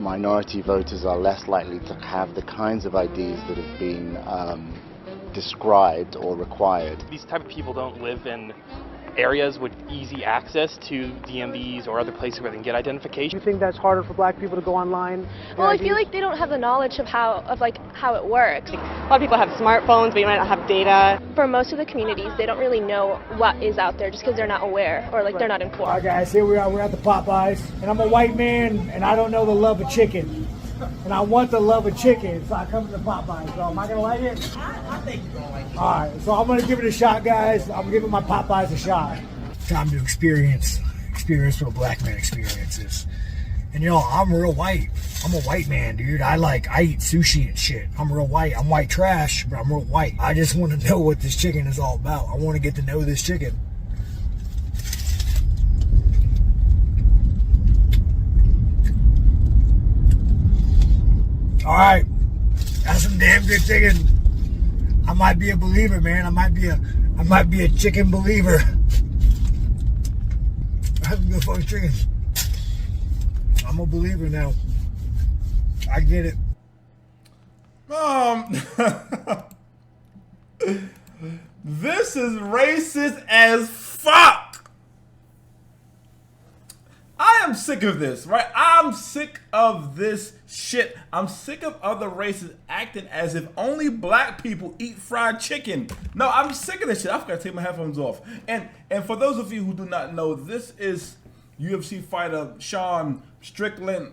Minority voters are less likely to have the kinds of IDs that have been described or required. These type of people don't live in areas with easy access to DMVs or other places where they can get identification. Do you think that's harder for black people to go online? Well, I feel like they don't have the knowledge of how it works. A lot of people have smartphones, but you might not have data. For most of the communities, they don't really know what is out there just because they're not aware or they're not informed. All right, guys, here we are. We're at the Popeyes, and I'm a white man, and I don't know the love of chicken. And I want the love of chicken, so I come to the Popeyes. So am I gonna like it? I think you're gonna like it. All right, so I'm gonna give it a shot, guys. I'm giving my Popeyes a shot. Time to experience what black man experiences. And you know, I'm real white. I'm a white man, dude. I eat sushi and shit. I'm real white. I'm white trash, but I'm real white. I just want to know what this chicken is all about. I want to get to know this chicken. All right, that's some damn good chicken. I might be a believer, man. I might be a chicken believer. That's some good fucking chicken. I'm a believer now. I get it. This is racist as fuck. I am sick of this, right? I'm sick of this shit. I'm sick of other races acting as if only black people eat fried chicken. No, I'm sick of this shit. I forgot to take my headphones off. And for those of you who do not know, this is UFC fighter Sean Strickland.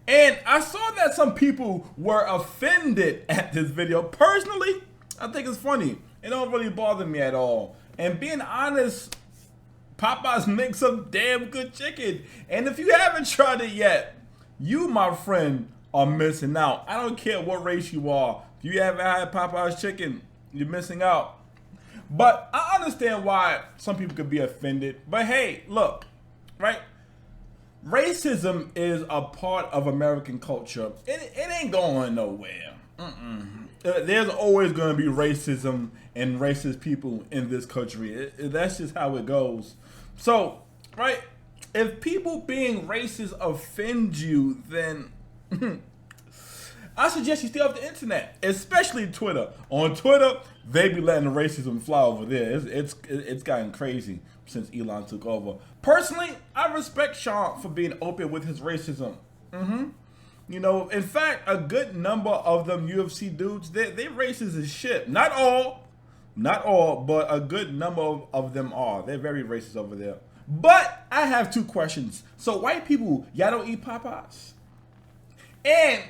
And I saw that some people were offended at this video. Personally, I think it's funny. It don't really bother me at all. And being honest, Popeyes makes some damn good chicken. And if you haven't tried it yet, you, my friend, are missing out. I don't care what race you are. If you haven't had Popeyes chicken, you're missing out. But I understand why some people could be offended. But hey, look, right? Racism is a part of American culture. It ain't going nowhere. There's always going to be racism and racist people in this country. That's just how it goes. So, right, if people being racist offend you, then I suggest you stay off the internet, especially Twitter. On Twitter, they be letting the racism fly over there. It's gotten crazy since Elon took over. Personally, I respect Sean for being open with his racism. You know, in fact, a good number of them UFC dudes, they racist as shit. Not all, but a good number of them are. They're very racist over there. But I have two questions. So white people, y'all don't eat Popeyes? And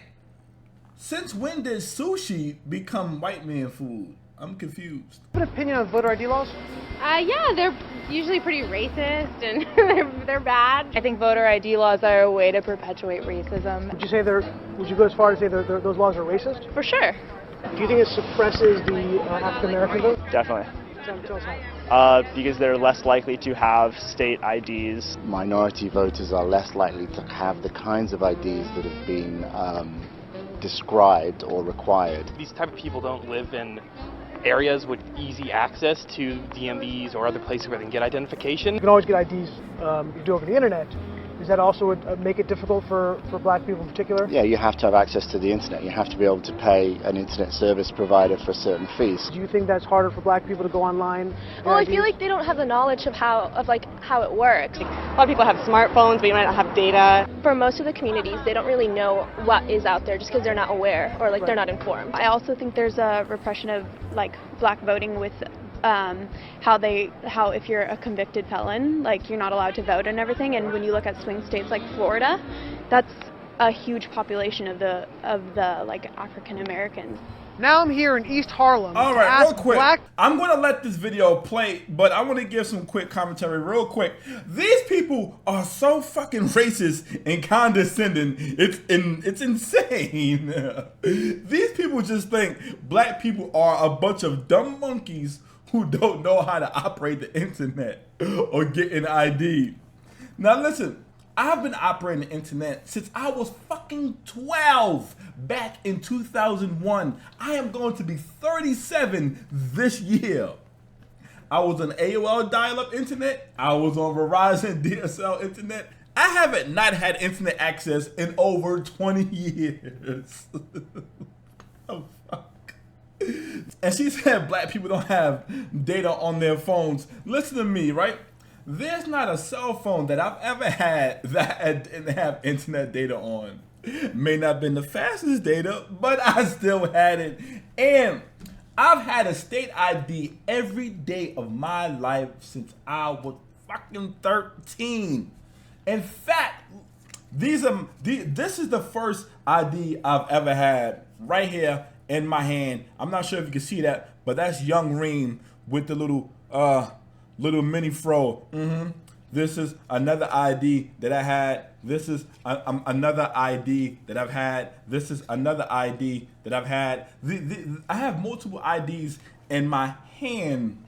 since when did sushi become white man food? I'm confused. Have an opinion on voter ID laws? Yeah, they're usually pretty racist and they're bad. I think voter ID laws are a way to perpetuate racism. Would you go as far as say those laws are racist? For sure. Do you think it suppresses the African American vote? Definitely. Tell us how. Because they're less likely to have state IDs. Minority voters are less likely to have the kinds of IDs that have been described or required. These type of people don't live in areas with easy access to DMVs or other places where they can get identification. You can always get IDs you do over the internet. Does that also make it difficult for black people in particular? Yeah, you have to have access to the internet. You have to be able to pay an internet service provider for certain fees. Do you think that's harder for black people to go online? Well, I feel like they don't have the knowledge of how it works. A lot of people have smartphones, but you might not have data. For most of the communities, they don't really know what is out there just because they're not aware or they're not informed. I also think there's a repression of black voting with how if you're a convicted felon, you're not allowed to vote and everything. And when you look at swing states like Florida, that's a huge population of the African Americans. Now I'm here in East Harlem. All right, real quick. I'm going to let this video play, but I want to give some quick commentary real quick. These people are so fucking racist and condescending. It's insane. These people just think black people are a bunch of dumb monkeys who don't know how to operate the internet or get an ID. Now listen, I've been operating the internet since I was fucking 12 back in 2001. I am going to be 37 this year. I was on AOL dial-up internet. I was on Verizon DSL internet. I haven't not had internet access in over 20 years. Oh, fuck. And she said black people don't have data on their phones. Listen to me, right? There's not a cell phone that I've ever had that I didn't have internet data on. May not have been the fastest data, but I still had it. And I've had a state ID every day of my life since I was fucking 13. In fact, this is the first ID I've ever had right here in my hand. I'm not sure if you can see that, but that's Young Reem with the little mini fro. This is another ID that I had. This is another ID that I've had. This is another ID that I've had. I have multiple IDs in my hand.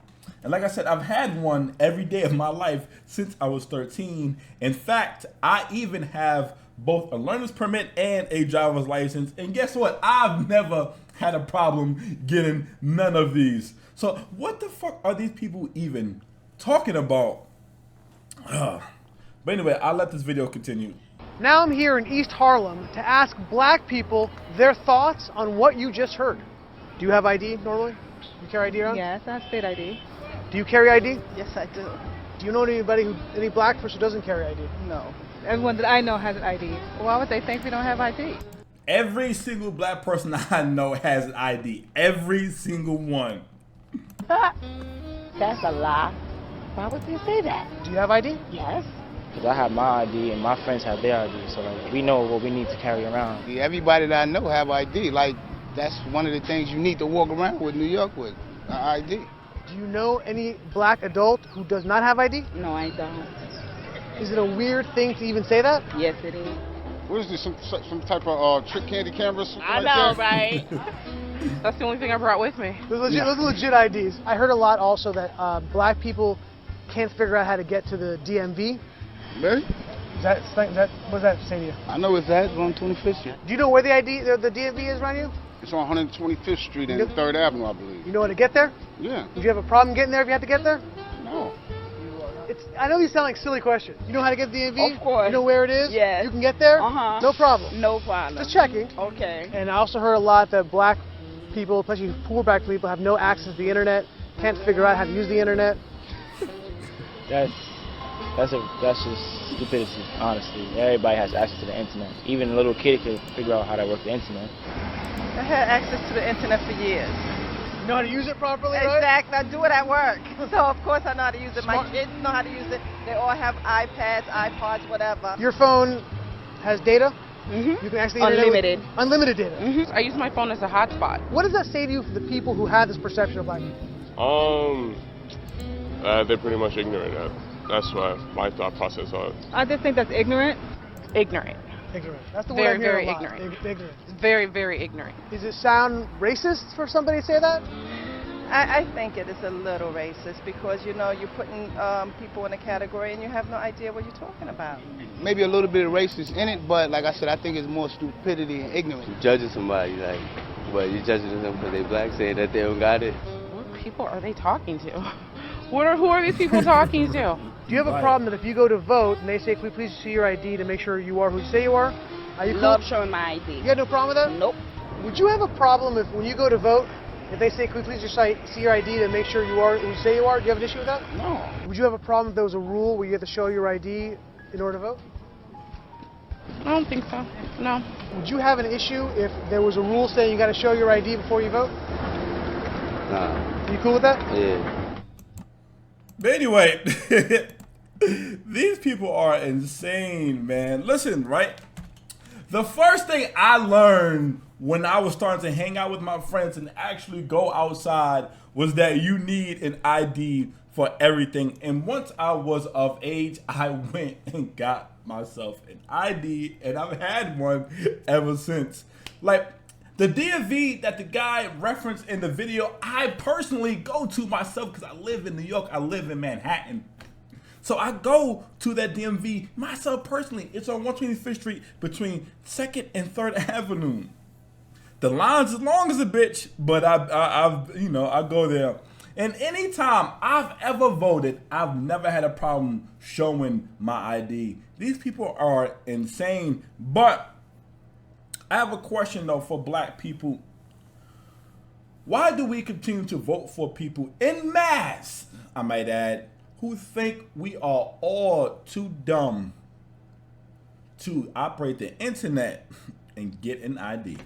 And like I said, I've had one every day of my life since I was 13. In fact, I even have both a learner's permit and a driver's license. And guess what? I've never had a problem getting none of these. So what the fuck are these people even talking about? But anyway, I'll let this video continue. Now I'm here in East Harlem to ask black people their thoughts on what you just heard. Do you have ID normally? Do you carry ID around? Yes, I have state ID. Do you carry ID? Yes, I do. Do you know any black person who doesn't carry ID? No. Everyone that I know has an ID. Why would they think we don't have ID? Every single black person I know has an ID. Every single one. That's a lie. Why would they say that? Do you have ID? Yes. Because I have my ID and my friends have their ID, so like, we know what we need to carry around. Everybody that I know have ID. Like, that's one of the things you need to walk around with New York with, an ID. Do you know any black adult who does not have ID? No, I don't. Is it a weird thing to even say that? Yes, it is. What is this, some type of trick candy camera? I know, right? That's the only thing I brought with me. Those are legit IDs. I heard a lot also that black people can't figure out how to get to the DMV. Really? What does that say to you? I know it's that, on 25th Street. Do you know where the DMV is around you? It's on 125th Street and 3rd Avenue, I believe. You know how to get there? Yeah. Would you have a problem getting there if you had to get there? No. I know these sound like silly questions. You know how to get to the DMV? Of course. You know where it is? Yes. You can get there? Uh-huh. No problem. No problem. Just checking. Okay. And I also heard a lot that black people, especially poor black people, have no access to the internet, can't figure out how to use the internet. That's just stupidity, honestly. Everybody has access to the internet. Even a little kid can figure out how to work the internet. I had access to the internet for years. You know how to use it properly, right? Exactly. I do it at work. So, of course, I know how to use it. My kids know how to use it. They all have iPads, iPods, whatever. Your phone has data? Mm-hmm. You can actually Unlimited. Unlimited data. Mm-hmm. I use my phone as a hotspot. What does that say to you for the people who have this perception of black people? They're pretty much ignorant. That's what my thought process was. I just think that's ignorant. Ignorant. Ignorant. That's the word I'm hearing a lot. Ignorant. Ignorant. Very, very ignorant. Does it sound racist for somebody to say that? I think it is a little racist because, you know, you're putting people in a category and you have no idea what you're talking about. Maybe a little bit of racist in it, but like I said, I think it's more stupidity and ignorance. You're judging somebody, like, but you're judging them because they're black, saying that they don't got it. What people are they talking to? Who are these people talking to? Do you have a problem that if you go to vote and they say, "Can we please see your ID to make sure you are who you say you are?" Are you cool? Love showing my ID. You got no problem with that? Nope. Would you have a problem if when you go to vote, if they say, "Can we please just see your ID to make sure you are who you say you are?" Do you have an issue with that? No. Would you have a problem if there was a rule where you had to show your ID in order to vote? I don't think so. No. Would you have an issue if there was a rule saying you got to show your ID before you vote? Nah. Are you cool with that? Yeah. But anyway, these people are insane, man. Listen, right? The first thing I learned when I was starting to hang out with my friends and actually go outside was that you need an ID for everything. And once I was of age, I went and got myself an ID, and I've had one ever since. Like, the DMV that the guy referenced in the video, I personally go to myself because I live in New York. I live in Manhattan. So I go to that DMV myself personally. It's on 125th Street between 2nd and 3rd Avenue. The line's as long as a bitch, but I go there. And anytime I've ever voted, I've never had a problem showing my ID. These people are insane. But I have a question, though, for black people. Why do we continue to vote for people en masse, I might add, who think we are all too dumb to operate the internet and get an ID?